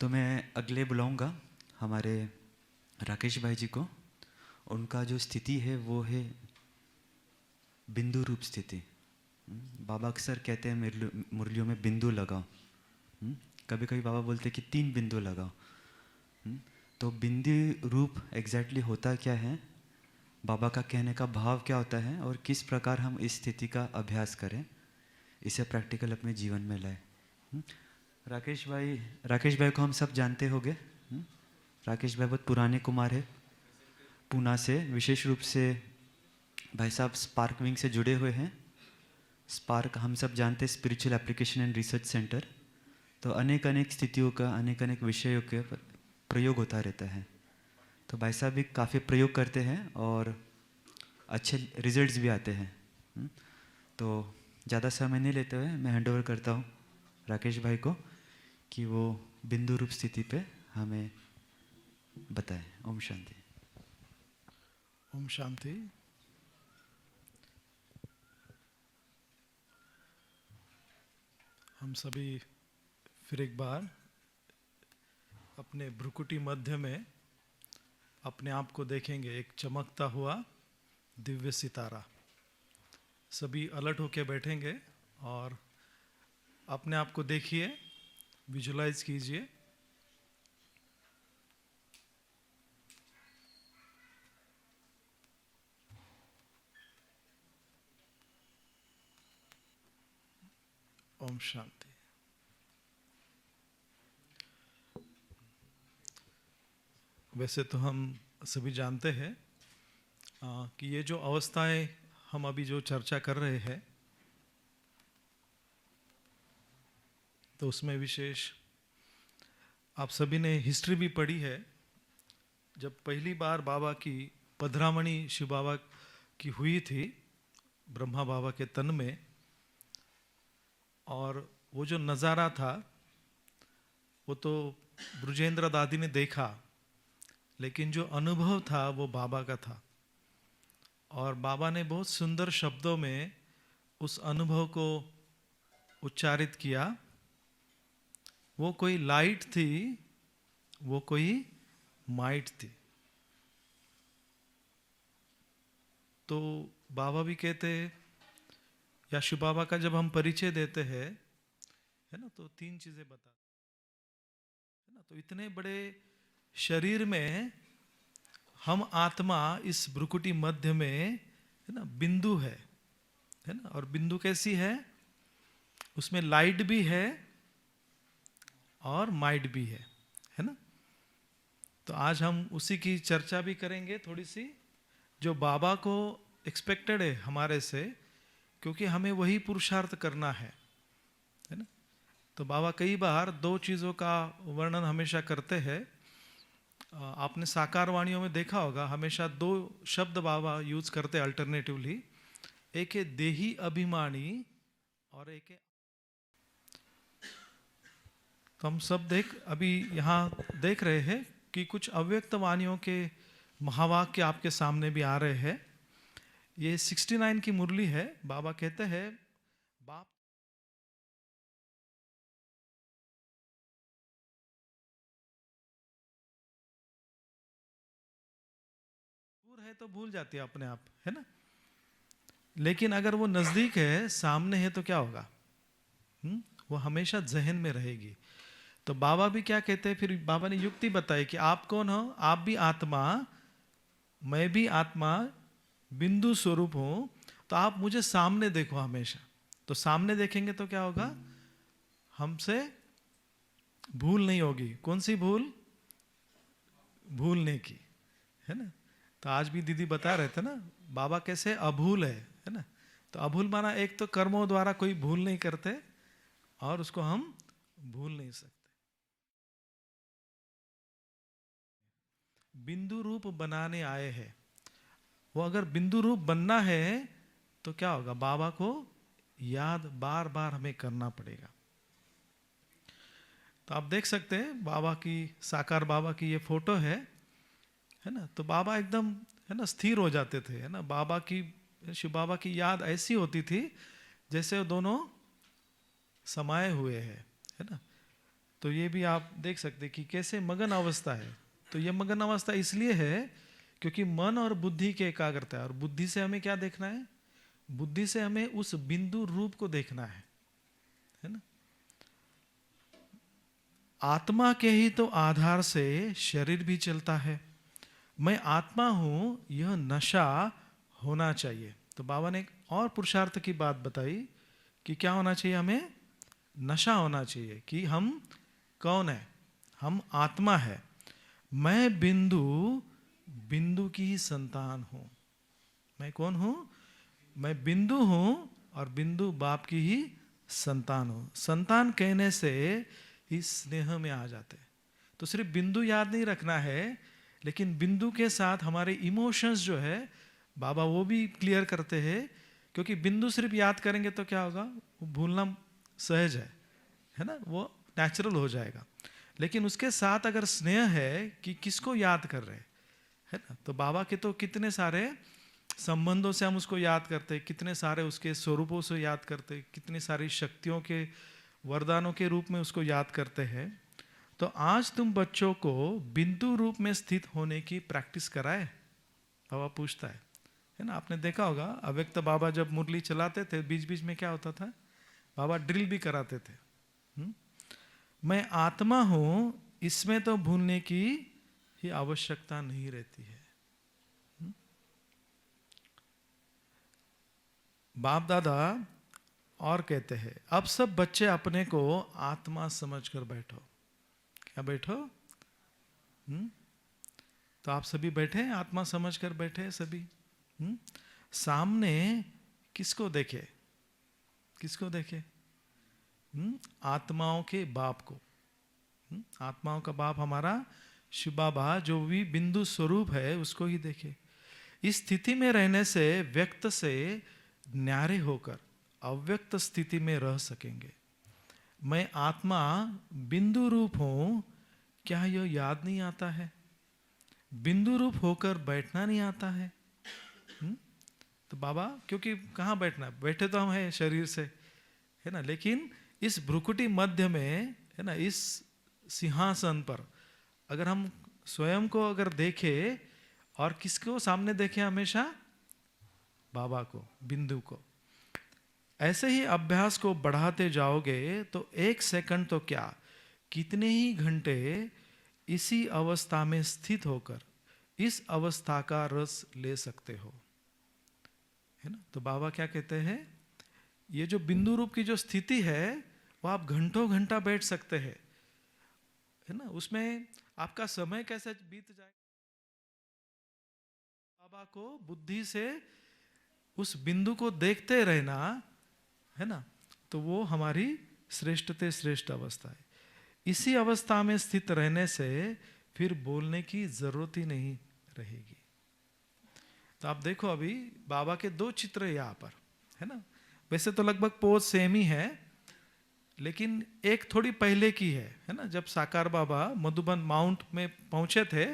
तो मैं अगले बुलाऊंगा हमारे राकेश भाई जी को। उनका जो स्थिति है वो है बिंदु रूप स्थिति। बाबा अक्सर कहते हैं मुरलियों में बिंदु लगाओ। कभी कभी बाबा बोलते हैं कि 3 बिंदु लगाओ। तो बिंदु रूप एग्जैक्टली होता क्या है, बाबा का कहने का भाव क्या होता है और किस प्रकार हम इस स्थिति का अभ्यास करें, इसे प्रैक्टिकल अपने जीवन में लाए। राकेश भाई को हम सब जानते होंगे। राकेश भाई बहुत पुराने कुमार है, पूना से। विशेष रूप से भाई साहब स्पार्क विंग से जुड़े हुए हैं। स्पार्क हम सब जानते हैं, spiritual application and research centre. तो अनेक अनेक स्थितियों का, अनेक अनेक विषयों के प्रयोग होता रहता है। तो भाई साहब भी काफ़ी प्रयोग करते हैं और अच्छे रिजल्ट्स भी आते हैं। तो ज़्यादा समय नहीं लेते हुए मैं हैंड ओवर करता हूँ राकेश भाई को कि वो बिंदु रूप स्थिति पे हमें बताएं। ओम शांति। ओम शांति। हम सभी फिर एक बार अपने भ्रुकुटी मध्य में अपने आप को देखेंगे, एक चमकता हुआ दिव्य सितारा। सभी अलर्ट होके बैठेंगे और अपने आप को देखिए, विजुलाइज कीजिए। ओम शांति। वैसे तो हम सभी जानते हैं कि ये जो अवस्थाएं हम अभी जो चर्चा कर रहे हैं, तो उसमें विशेष आप सभी ने हिस्ट्री भी पढ़ी है। जब पहली बार बाबा की पधरामणी शिव बाबा की हुई थी ब्रह्मा बाबा के तन में, और वो जो नज़ारा था वो तो ब्रजेंद्र दादी ने देखा, लेकिन जो अनुभव था वो बाबा का था। और बाबा ने बहुत सुंदर शब्दों में उस अनुभव को उच्चारित किया। वो कोई लाइट थी, वो कोई माइट थी। तो बाबा भी कहते, या शिव बाबा का जब हम परिचय देते हैं, है ना, तो 3 चीजें बता, है ना। तो इतने बड़े शरीर में हम आत्मा इस भ्रुकुटी मध्य में, है ना, बिंदु है ना। और बिंदु कैसी है, उसमें लाइट भी है और माइट भी है ना। तो आज हम उसी की चर्चा भी करेंगे थोड़ी सी, जो बाबा को एक्सपेक्टेड है हमारे से, क्योंकि हमें वही पुरुषार्थ करना है ना। तो बाबा कई बार 2 चीज़ों का वर्णन हमेशा करते हैं। आपने साकार वाणियों में देखा होगा, हमेशा 2 शब्द बाबा यूज करते अल्टरनेटिवली। एक है देही अभिमानी और एक है, तो हम सब अभी यहाँ देख रहे हैं कि कुछ अव्यक्त वाणियों के महावाक्य आपके सामने भी आ रहे हैं। ये 69 की मुरली है। बाबा कहते हैं, बाप दूर है तो भूल जाती है अपने आप, है ना। लेकिन अगर वो नजदीक है, सामने है, तो क्या होगा, वो हमेशा जहन में रहेगी। तो बाबा भी क्या कहते हैं, फिर बाबा ने युक्ति बताई कि आप कौन हो, आप भी आत्मा, मैं भी आत्मा, बिंदु स्वरूप हूं। तो आप मुझे सामने देखो हमेशा। तो सामने देखेंगे तो क्या होगा, हमसे भूल नहीं होगी। कौन सी भूल, भूलने की, है ना। तो आज भी दीदी बता रहे थे ना, बाबा कैसे अभूल है ना। तो अभूल माना एक तो कर्मों द्वारा कोई भूल नहीं करते और उसको हम भूल नहीं सकते। बिंदु रूप बनाने आए हैं। वो अगर बिंदु रूप बनना है तो क्या होगा, बाबा को याद बार बार हमें करना पड़ेगा। तो आप देख सकते हैं बाबा की, साकार बाबा की ये फोटो है ना। तो बाबा एकदम, है ना, स्थिर हो जाते थे, है ना। बाबा की, शिव बाबा की याद ऐसी होती थी जैसे वो दोनों समाये हुए हैं, है ना। तो ये भी आप देख सकते कि कैसे मगन अवस्था है। तो ये मगन अवस्था इसलिए है क्योंकि मन और बुद्धि की एकाग्रता है। और बुद्धि से हमें क्या देखना है? बुद्धि से हमें उस बिंदु रूप को देखना है ना। आत्मा के ही तो आधार से शरीर भी चलता है। मैं आत्मा हूं, यह नशा होना चाहिए। तो बाबा ने एक और पुरुषार्थ की बात बताई कि क्या होना चाहिए? हमें नशा होना चाहिए कि हम कौन है? हम आत्मा है। मैं बिंदु, बिंदु की ही संतान हूं। मैं कौन हूं? मैं बिंदु हूं और बिंदु बाप की ही संतान हूं। संतान कहने से इस स्नेह में आ जाते। तो सिर्फ बिंदु याद नहीं रखना है, लेकिन बिंदु के साथ हमारे इमोशंस जो है बाबा वो भी क्लियर करते हैं। क्योंकि बिंदु सिर्फ याद करेंगे तो क्या होगा? वो भूलना सहज है ना, वो नेचुरल हो जाएगा। लेकिन उसके साथ अगर स्नेह है कि किसको याद कर रहे है ना, तो बाबा के तो कितने सारे संबंधों से हम उसको याद करते, कितने सारे उसके स्वरूपों से याद करते, कितनी सारी शक्तियों के वरदानों के रूप में उसको याद करते हैं। तो आज तुम बच्चों को बिंदु रूप में स्थित होने की प्रैक्टिस कराए? बाबा पूछता है ना। आपने देखा होगा अव्यक्त बाबा जब मुरली चलाते थे बीच बीच में क्या होता था? बाबा ड्रिल भी कराते थे। मैं आत्मा हूं, इसमें तो भूलने की ही आवश्यकता नहीं रहती है। बाप दादा और कहते हैं अब सब बच्चे अपने को आत्मा समझकर बैठो। क्या बैठो? तो आप सभी बैठे, आत्मा समझकर बैठे सभी। सामने किसको देखे? किसको देखे? आत्माओं के बाप को। आत्माओं का बाप हमारा शिव बाबा जो भी बिंदु स्वरूप है उसको ही देखे। इस स्थिति में रहने से व्यक्त से न्यारे होकर अव्यक्त स्थिति में रह सकेंगे। मैं आत्मा बिंदु रूप हूं, क्या यह याद नहीं आता है? बिंदु रूप होकर बैठना नहीं आता है? तो बाबा क्योंकि कहाँ बैठना है? बैठे तो हम हैं शरीर से, है ना। लेकिन इस भ्रुकुटी मध्य में, है ना, इस सिंहासन पर अगर हम स्वयं को अगर देखें और किसको सामने देखें? हमेशा बाबा को, बिंदु को। ऐसे ही अभ्यास को बढ़ाते जाओगे तो 1 सेकंड तो क्या, कितने ही घंटे इसी अवस्था में स्थित होकर इस अवस्था का रस ले सकते हो, है ना। तो बाबा क्या कहते हैं? ये जो बिंदु रूप की जो स्थिति है वो आप घंटों घंटा बैठ सकते हैं, है ना। उसमें आपका समय कैसे बीत जाए? बाबा को बुद्धि से उस बिंदु को देखते रहना, है ना, तो वो हमारी श्रेष्ठते श्रेष्ठ अवस्था है। इसी अवस्था में स्थित रहने से फिर बोलने की जरूरत ही नहीं रहेगी। तो आप देखो अभी बाबा के 2 चित्र यहाँ पर, है ना। वैसे तो लगभग पोज सेम ही है, लेकिन एक थोड़ी पहले की है ना, जब साकार बाबा मधुबन माउंट में पहुंचे थे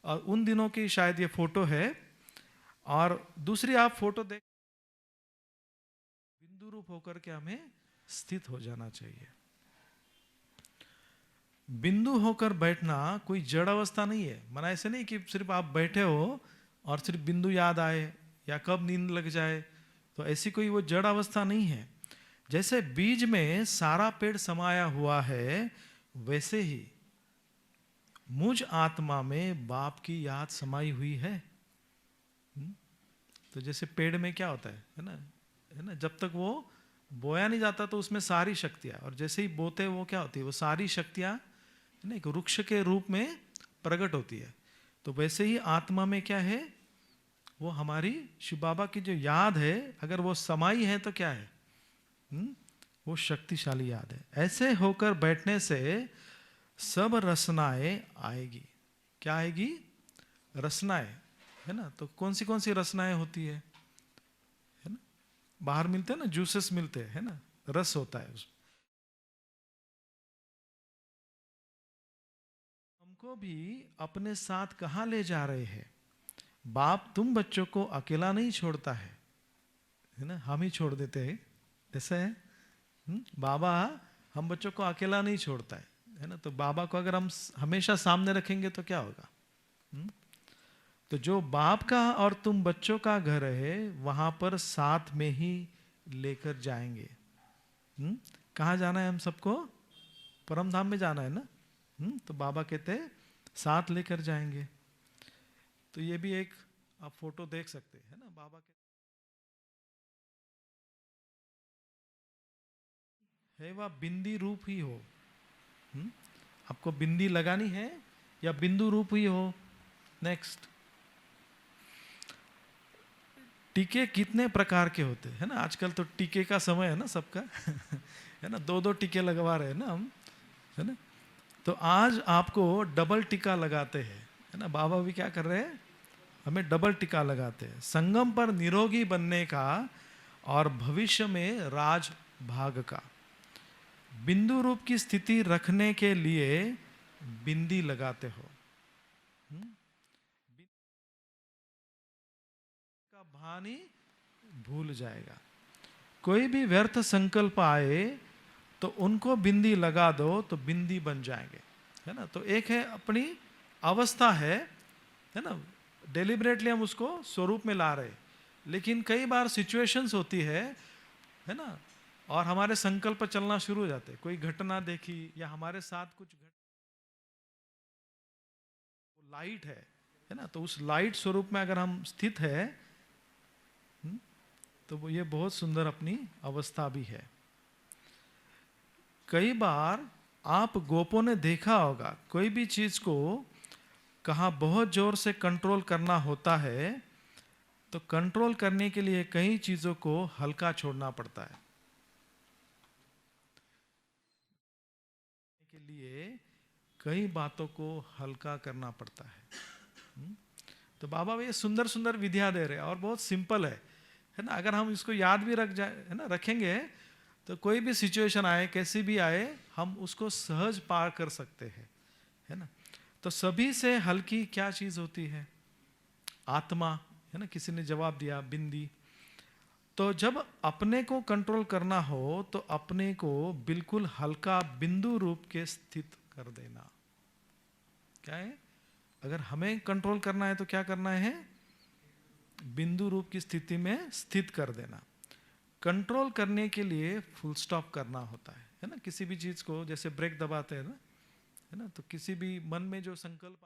और उन दिनों की शायद ये फोटो है। और दूसरी आप फोटो देख, बिंदु रूप होकर के हमें स्थित हो जाना चाहिए। बिंदु होकर बैठना कोई जड़ अवस्था नहीं है। मना ऐसे नहीं कि सिर्फ आप बैठे हो और सिर्फ बिंदु याद आए या कब नींद लग जाए, तो ऐसी कोई वो जड़ अवस्था नहीं है। जैसे बीज में सारा पेड़ समाया हुआ है, वैसे ही मुझ आत्मा में बाप की याद समाई हुई है। तो जैसे पेड़ में क्या होता है ना, जब तक वो बोया नहीं जाता तो उसमें सारी शक्तियां, और जैसे ही बोते वो क्या होती है? वो सारी शक्तियां एक वृक्ष के रूप में प्रकट होती है। तो वैसे ही आत्मा में क्या है? वो हमारी शिव बाबा की जो याद है, अगर वो समाई है तो क्या है? वो शक्तिशाली याद है। ऐसे होकर बैठने से सब रसनाएं आएगी। क्या आएगी? रसनाएं, है ना। तो कौन सी रसनाएं होती है ना? बाहर मिलते हैं ना, जूसेस मिलते हैं, है ना, रस होता है उसमें। हमको भी अपने साथ कहाँ ले जा रहे हैं? बाप तुम बच्चों को अकेला नहीं छोड़ता है ना, हम ही छोड़ देते हैं। ऐसा है बाबा हम बच्चों को अकेला नहीं छोड़ता है। है ना, तो बाबा को अगर हम हमेशा सामने रखेंगे तो क्या होगा? तो जो बाप का और तुम बच्चों का घर है वहां पर साथ में ही लेकर जाएंगे। कहाँ जाना है हम सबको? परम धाम में जाना है ना। तो बाबा कहते हैं साथ लेकर जाएंगे। तो ये भी एक आप फोटो देख सकते हैं ना, बाबा के है वह बिंदी रूप ही हो। आपको बिंदी लगानी है या बिंदु रूप ही हो? नेक्स्ट, टीके कितने प्रकार के होते हैं ना, आजकल तो टीके का समय है ना सबका है ना, दो दो टीके लगवा रहे हैं ना हम, है ना। तो आज आपको डबल टीका लगाते हैं, है ना। बाबा भी क्या कर रहे हैं, हमें डबल टीका लगाते हैं। संगम पर निरोगी बनने का और भविष्य में राज भाग का। बिंदु रूप की स्थिति रखने के लिए बिंदी लगाते हो। का भान ही भूल जाएगा। कोई भी व्यर्थ संकल्प आए तो उनको बिंदी लगा दो तो बिंदी बन जाएंगे, है ना। तो एक है अपनी अवस्था है ना, डेलिबरेटली हम उसको स्वरूप में ला रहे, लेकिन कई बार सिचुएशंस होती है ना, और हमारे संकल्प चलना शुरू हो जाते हैं। कोई घटना देखी या हमारे साथ कुछ लाइट है ना, तो उस लाइट स्वरूप में अगर हम स्थित है तो वो ये बहुत सुंदर अपनी अवस्था भी है। कई बार आप गोपों ने देखा होगा, कोई भी चीज को कहाँ बहुत जोर से कंट्रोल करना होता है तो कंट्रोल करने के लिए कई चीजों को हल्का छोड़ना पड़ता है। के लिए कई बातों को हल्का करना पड़ता है। तो बाबा ये सुंदर सुंदर विधियां दे रहे हैं और बहुत सिंपल है ना। अगर हम इसको याद भी रख जाए, है ना, रखेंगे तो कोई भी सिचुएशन आए, कैसी भी आए, हम उसको सहज पार कर सकते हैं, है ना। तो सभी से हल्की क्या चीज होती है? आत्मा, है ना। किसी ने जवाब दिया बिंदी। तो जब अपने को कंट्रोल करना हो तो अपने को बिल्कुल हल्का बिंदु रूप के स्थित कर देना। क्या है? अगर हमें कंट्रोल करना है तो क्या करना है? बिंदु रूप की स्थिति में स्थित कर देना। कंट्रोल करने के लिए फुल स्टॉप करना होता है ना। किसी भी चीज को जैसे ब्रेक दबाते हैं ना, है ना, तो किसी भी मन में जो संकल्प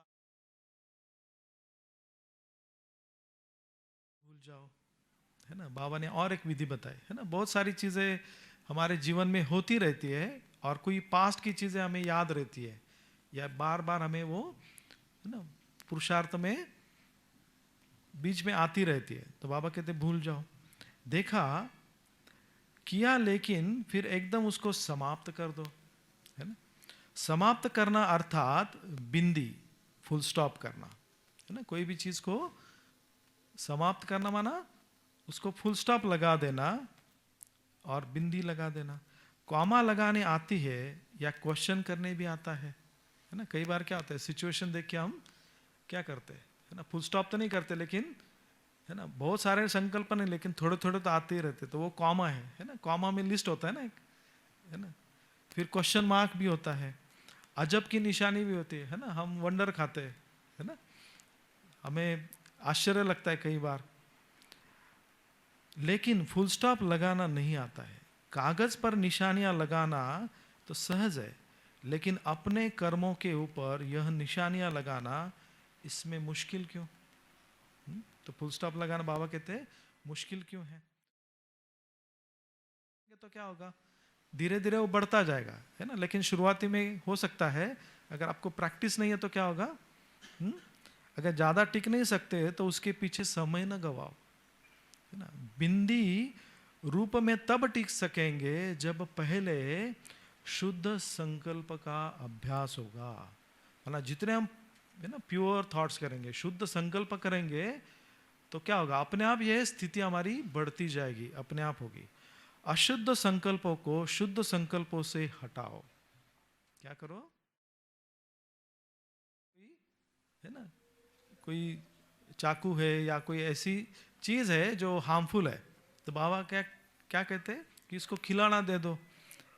भूल जाओ, है ना। बाबा ने और एक विधि बताई, है ना। बहुत सारी चीजें हमारे जीवन में होती रहती है और कोई पास्ट की चीजें हमें याद रहती है या बार बार हमें वो, है ना, पुरुषार्थ में बीच में आती रहती है। तो बाबा कहते भूल जाओ। देखा किया लेकिन फिर एकदम उसको समाप्त कर दो, है ना। समाप्त करना अर्थात बिंदी, फुल स्टॉप करना, है ना। कोई भी चीज को समाप्त करना माना उसको फुल स्टॉप लगा देना और बिंदी लगा देना। कॉमा लगाने आती है या क्वेश्चन करने भी आता है ना। कई बार क्या होता है, सिचुएशन देख के हम क्या करते हैं, है ना, फुल स्टॉप तो नहीं करते, लेकिन है ना बहुत सारे संकल्प नहीं, लेकिन थोड़े थोड़े तो आते ही रहते, तो वो कॉमा है ना। कॉमा में लिस्ट होता है ना एक, है ना। फिर क्वेश्चन मार्क भी होता है, अजब की निशानी भी होती है ना। हम वंडर खाते हैं, है ना, हमें आश्चर्य लगता है कई बार, लेकिन फुल स्टॉप लगाना नहीं आता है। कागज पर निशानियां लगाना तो सहज है, लेकिन अपने कर्मों के ऊपर यह निशानियां लगाना, इसमें मुश्किल क्यों? तो फुल स्टॉप लगाना बाबा कहते हैं मुश्किल क्यों है? तो क्या होगा, धीरे धीरे वो बढ़ता जाएगा, है ना। लेकिन शुरुआती में हो सकता है, अगर आपको प्रैक्टिस नहीं है तो क्या होगा, अगर ज्यादा टिक नहीं सकते तो उसके पीछे समय न गवाओ, है ना। बिंदी रूप में तब टिक सकेंगे जब पहले शुद्ध संकल्प का अभ्यास होगा। मतलब जितने हम, है ना, प्योर थॉट्स करेंगे, शुद्ध संकल्प करेंगे, तो क्या होगा, अपने आप ये स्थिति हमारी बढ़ती जाएगी, अपने आप होगी। अशुद्ध संकल्पों को शुद्ध संकल्पों से हटाओ। क्या करो, है ना, कोई चाकू है या कोई ऐसी चीज है जो हार्मफुल है, तो बाबा क्या क्या कहते हैं कि इसको खिलाना दे दो,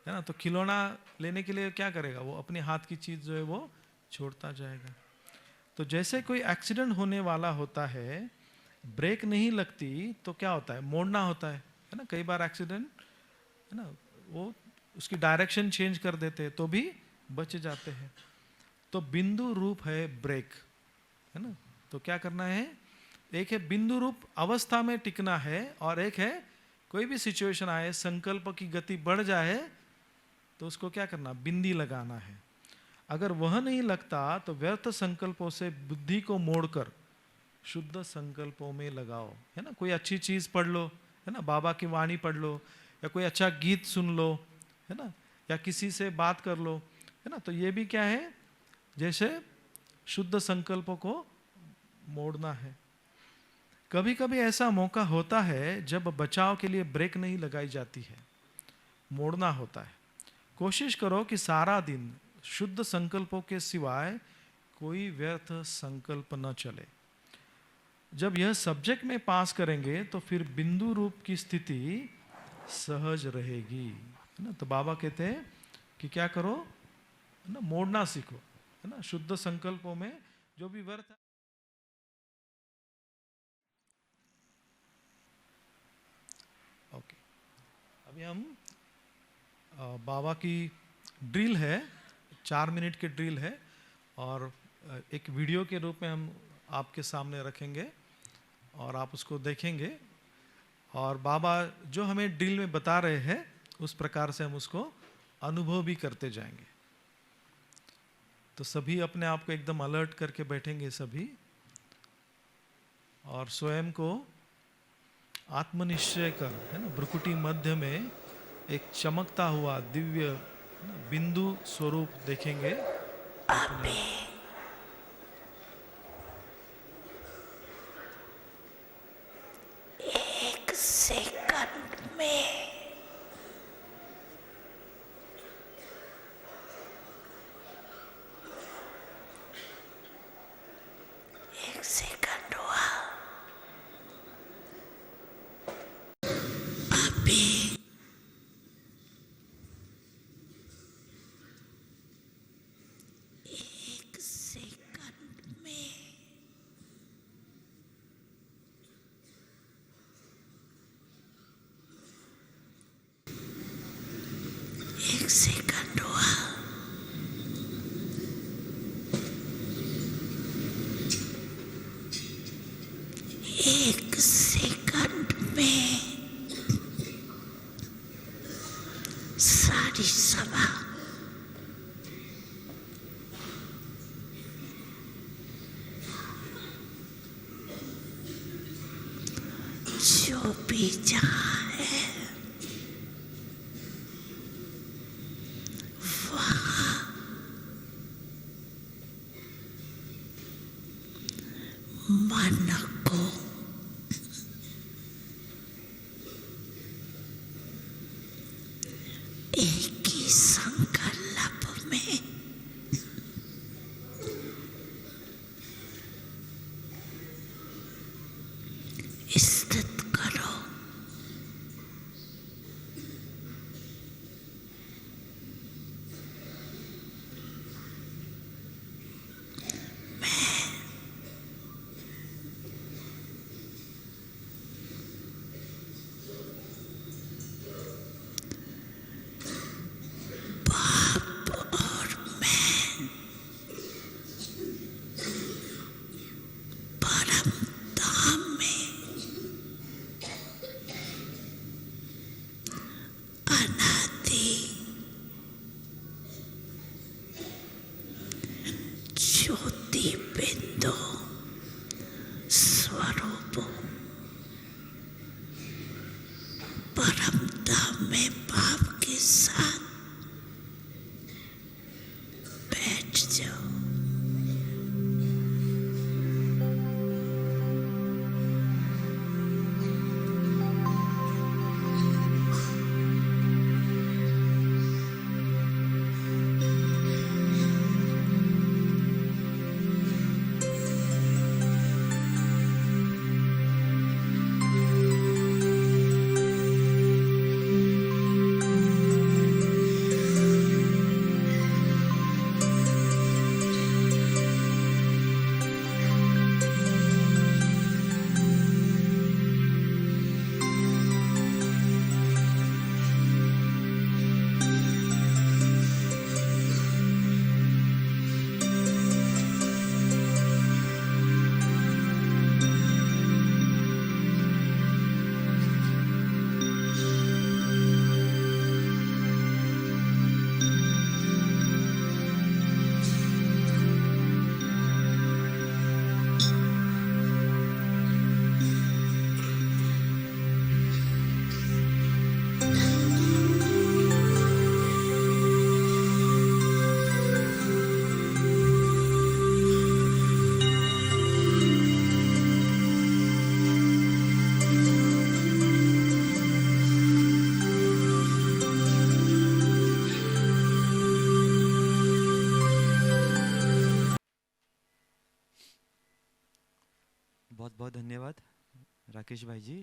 है ना। तो खिलौना लेने के लिए क्या करेगा, वो अपने हाथ की चीज जो है वो छोड़ता जाएगा। तो जैसे कोई एक्सीडेंट होने वाला होता है, ब्रेक नहीं लगती तो क्या होता है, मोड़ना होता है ना। कई बार एक्सीडेंट है ना, वो उसकी डायरेक्शन चेंज कर देते हैं तो भी बच जाते हैं। तो बिंदु रूप है ब्रेक, है ना। तो क्या करना है, एक है बिंदु रूप अवस्था में टिकना है, और एक है कोई भी सिचुएशन आए, संकल्प की गति बढ़ जाए तो उसको क्या करना, बिंदी लगाना है। अगर वह नहीं लगता तो व्यर्थ संकल्पों से बुद्धि को मोड़कर शुद्ध संकल्पों में लगाओ, है ना। कोई अच्छी चीज पढ़ लो, है ना, बाबा की वाणी पढ़ लो, या कोई अच्छा गीत सुन लो, है ना, या किसी से बात कर लो, है ना। तो ये भी क्या है, जैसे शुद्ध संकल्पों को मोड़ना है। कभी कभी ऐसा मौका होता है जब बचाव के लिए ब्रेक नहीं लगाई जाती है, मोड़ना होता है। कोशिश करो कि सारा दिन शुद्ध संकल्पों के सिवाय कोई व्यर्थ संकल्प न चले। जब यह सब्जेक्ट में पास करेंगे तो फिर बिंदु रूप की स्थिति सहज रहेगी, है ना। तो बाबा कहते हैं कि क्या करो, है ना, मोड़ना सीखो, है ना, शुद्ध संकल्पों में जो भी व्यर्थ है। ओके, अभी हम बाबा की ड्रिल है, 4 मिनट की ड्रिल है, और एक वीडियो के रूप में हम आपके सामने रखेंगे और आप उसको देखेंगे, और बाबा जो हमें ड्रिल में बता रहे हैं उस प्रकार से हम उसको अनुभव भी करते जाएंगे। तो सभी अपने आप को एकदम अलर्ट करके बैठेंगे सभी, और स्वयं को आत्मनिश्चय कर, है ना, भ्रुकुटी मध्य में एक चमकता हुआ दिव्य बिंदु स्वरूप देखेंगे अपने। एक सेकंड में एक सेकंड हुआ, अभी एक सेकंड में एक सेकंड हुआ, एक सेकंड में सारी सभा जो भी जहाँ है वहाँ मन को एक ही संकल्प में स्थित करो। परम धाम में अनादि ज्योति बिंदु स्वरूप परम धाम में भाव के साथ बैठ जाओ। बहुत बहुत धन्यवाद राकेश भाई जी।